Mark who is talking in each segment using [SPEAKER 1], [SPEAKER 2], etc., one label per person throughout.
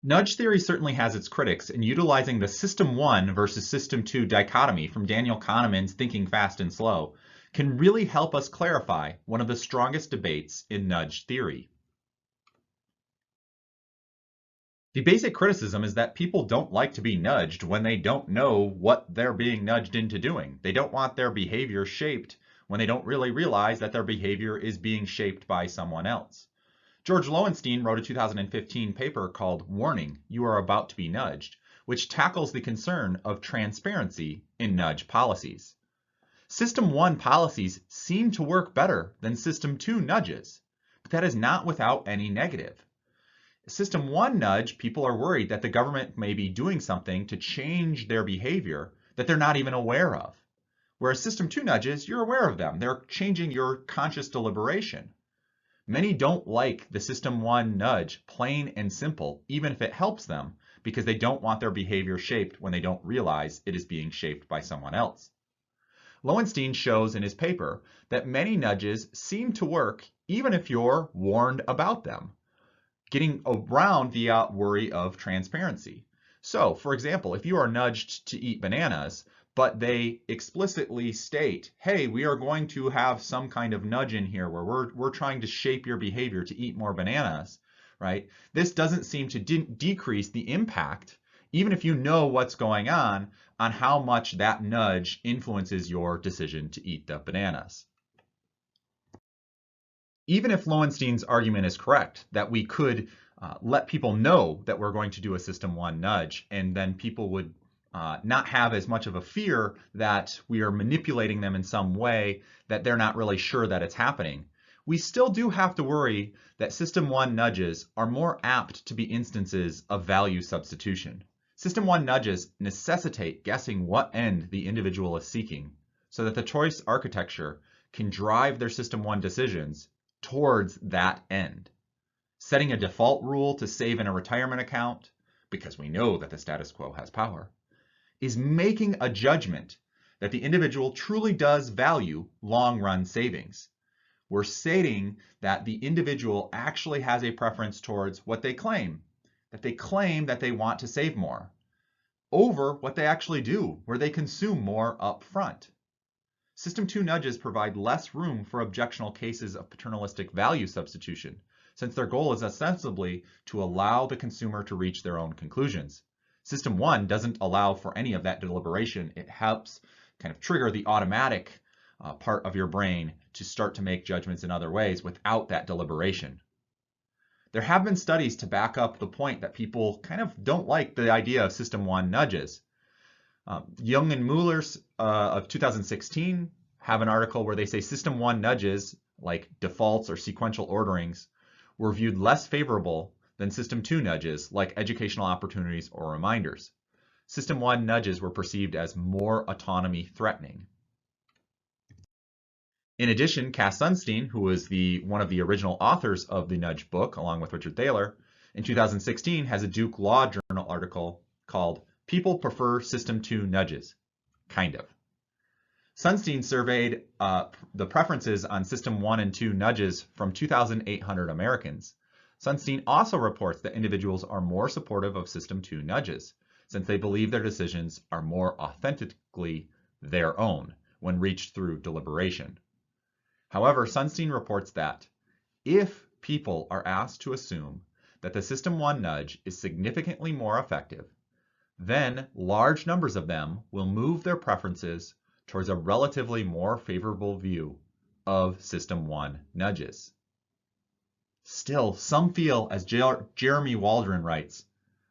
[SPEAKER 1] Nudge theory certainly has its critics, and utilizing the System 1 versus System 2 dichotomy from Daniel Kahneman's Thinking Fast and Slow can really help us clarify one of the strongest debates in nudge theory. The basic criticism is that people don't like to be nudged when they don't know what they're being nudged into doing. They don't want their behavior shaped when they don't really realize that their behavior is being shaped by someone else. George Lowenstein wrote a 2015 paper called Warning, You Are About to Be Nudged, which tackles the concern of transparency in nudge policies. System 1 policies seem to work better than System 2 nudges, but that is not without any negative. System 1 nudge, people are worried that the government may be doing something to change their behavior that they're not even aware of. Whereas System 2 nudges, you're aware of them. They're changing your conscious deliberation. Many don't like the System 1 nudge, plain and simple, even if it helps them, because they don't want their behavior shaped when they don't realize it is being shaped by someone else. Lowenstein shows in his paper that many nudges seem to work even if you're warned about them, getting around the worry of transparency. So, for example, if you are nudged to eat bananas, but they explicitly state, hey, we are going to have some kind of nudge in here where we're trying to shape your behavior to eat more bananas, right? This doesn't seem to decrease the impact, even if you know what's going on how much that nudge influences your decision to eat the bananas. Even if Lowenstein's argument is correct, that we could let people know that we're going to do a System 1 nudge, and then people would not have as much of a fear that we are manipulating them in some way that they're not really sure that it's happening, we still do have to worry that System 1 nudges are more apt to be instances of value substitution. System 1 nudges necessitate guessing what end the individual is seeking so that the choice architecture can drive their System 1 decisions towards that end. Setting a default rule to save in a retirement account, because we know that the status quo has power, is making a judgment that the individual truly does value long-run savings. We're stating that the individual actually has a preference towards what they claim that they want to save more, over what they actually do, where they consume more up front. System 2 nudges provide less room for objectionable cases of paternalistic value substitution, since their goal is ostensibly to allow the consumer to reach their own conclusions. System 1 doesn't allow for any of that deliberation. It helps kind of trigger the automatic part of your brain to start to make judgments in other ways without that deliberation. There have been studies to back up the point that people kind of don't like the idea of System 1 nudges. Young and Mueller of 2016 have an article where they say System 1 nudges, like defaults or sequential orderings, were viewed less favorable than System 2 nudges, like educational opportunities or reminders. System 1 nudges were perceived as more autonomy threatening. In addition, Cass Sunstein, who was one of the original authors of the Nudge book, along with Richard Thaler, in 2016 has a Duke Law Journal article called People Prefer System 2 Nudges. Kind of. Sunstein surveyed the preferences on System 1 and 2 nudges from 2,800 Americans. Sunstein also reports that individuals are more supportive of System 2 nudges, since they believe their decisions are more authentically their own when reached through deliberation. However, Sunstein reports that if people are asked to assume that the System 1 nudge is significantly more effective, then large numbers of them will move their preferences towards a relatively more favorable view of System 1 nudges. Still, some feel, as Jeremy Waldron writes,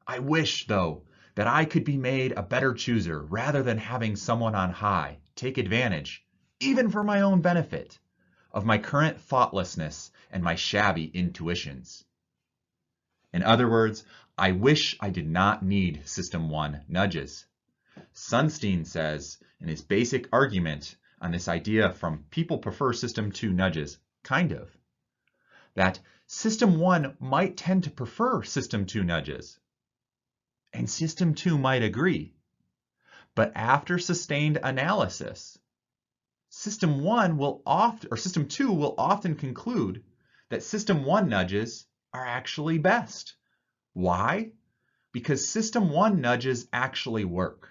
[SPEAKER 1] I wish, though, that I could be made a better chooser rather than having someone on high take advantage, even for my own benefit, of my current thoughtlessness and my shabby intuitions. In other words, I wish I did not need System 1 nudges. Sunstein says in his basic argument on this idea from people prefer System 2 nudges, kind of, that System 1 might tend to prefer System 2 nudges, and System 2 might agree. But after sustained analysis, System 2 will often conclude that System 1 nudges are actually best. Why? because system 1 nudges actually work.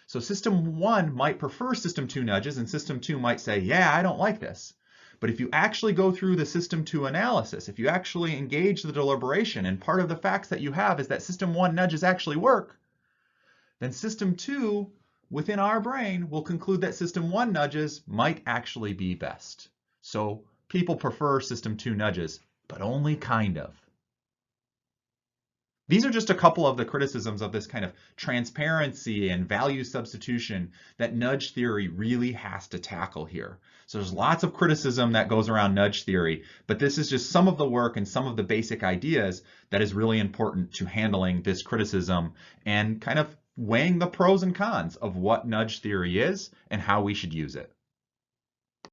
[SPEAKER 1] So system 1 might prefer system 2 nudges, and system 2 might say, yeah, I don't like this. But if you actually go through the system 2 analysis, if you actually engage the deliberation, and part of the facts that you have is that system 1 nudges actually work, then system 2 within our brain will conclude that system 1 nudges might actually be best. So people prefer system 2 nudges, but only kind of. These are just a couple of the criticisms of this kind of transparency and value substitution that nudge theory really has to tackle here. So there's lots of criticism that goes around nudge theory, but this is just some of the work and some of the basic ideas that is really important to handling this criticism and kind of weighing the pros and cons of what nudge theory is and how we should use it.